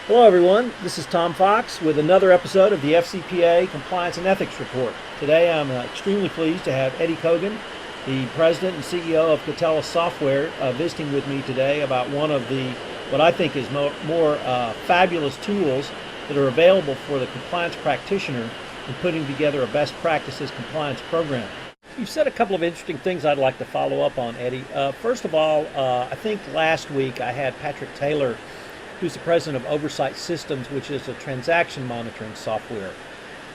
Hello everyone, this is Tom Fox with another episode of the FCPA Compliance and Ethics Report. Today I'm extremely pleased to have Eddie Cogan, the President and CEO of Catelas Software, visiting with me today about one of the, what I think is more fabulous tools that are available for the compliance practitioner in putting together a best practices compliance program. You've said a couple of interesting things I'd like to follow up on, Eddie. First of all, I think last week I had Patrick Taylor, who's the president of Oversight Systems, which is a transaction monitoring software.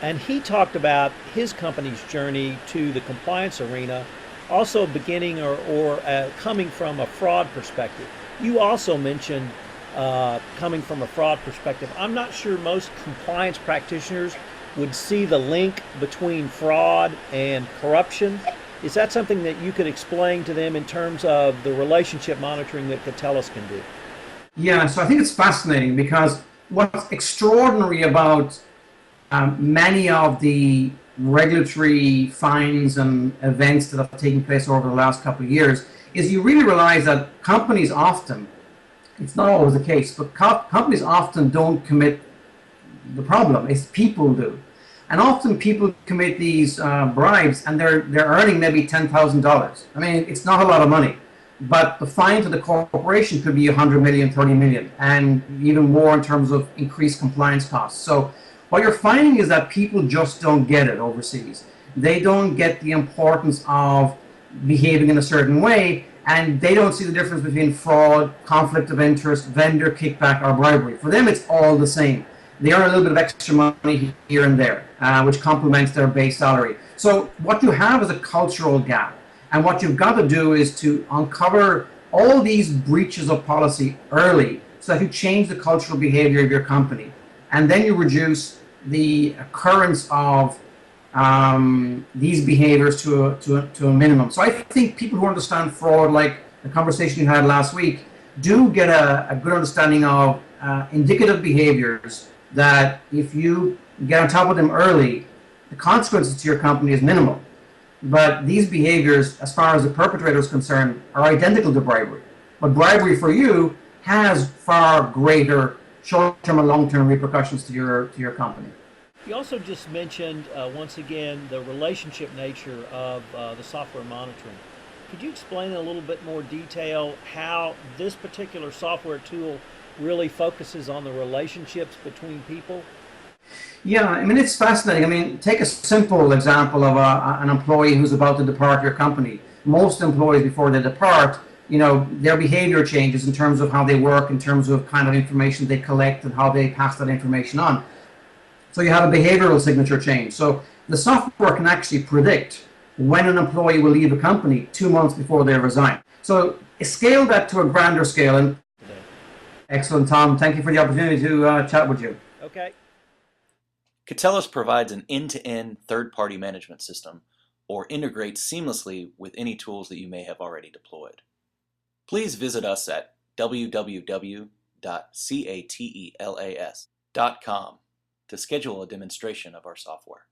And he talked about his company's journey to the compliance arena, also beginning or coming from a fraud perspective. You also mentioned coming from a fraud perspective. I'm not sure most compliance practitioners would see the link between fraud and corruption. Is that something that you could explain to them in terms of the relationship monitoring that Catelas can do? Yeah, so I think it's fascinating because what's extraordinary about many of the regulatory fines and events that have taken place over the last couple of years is you really realize that companies often, it's not always the case, but companies often don't commit the problem, it's people do. And often people commit these bribes and they're earning maybe $10,000. I mean, it's not a lot of money. But the fine to the corporation could be 100 million, 30 million, and even more in terms of increased compliance costs. So what you're finding is that people just don't get it overseas. They don't get the importance of behaving in a certain way, and they don't see the difference between fraud, conflict of interest, vendor kickback, or bribery. For them, it's all the same. They earn a little bit of extra money here and there, which complements their base salary. So what you have is a cultural gap. And what you've got to do is to uncover all these breaches of policy early so that you change the cultural behavior of your company. And then you reduce the occurrence of these behaviors to a minimum. So I think people who understand fraud, like the conversation you had last week, do get a good understanding of indicative behaviors that if you get on top of them early, the consequences to your company is minimal. But these behaviors, as far as the perpetrator is concerned, are identical to bribery. But bribery for you has far greater short-term and long-term repercussions to your company. You also just mentioned, once again, the relationship nature of the software monitoring. Could you explain in a little bit more detail how this particular software tool really focuses on the relationships between people? Yeah, I mean, it's fascinating. I mean, take a simple example of an employee who's about to depart your company. Most employees, before they depart, their behavior changes in terms of how they work, in terms of kind of information they collect and how they pass that information on. So you have a behavioral signature change. So the software can actually predict when an employee will leave a company 2 months before they resign. So scale that to a grander scale. And excellent, Tom. Thank you for the opportunity to chat with you. Okay. Catelas provides an end-to-end third-party management system or integrates seamlessly with any tools that you may have already deployed. Please visit us at www.catelas.com to schedule a demonstration of our software.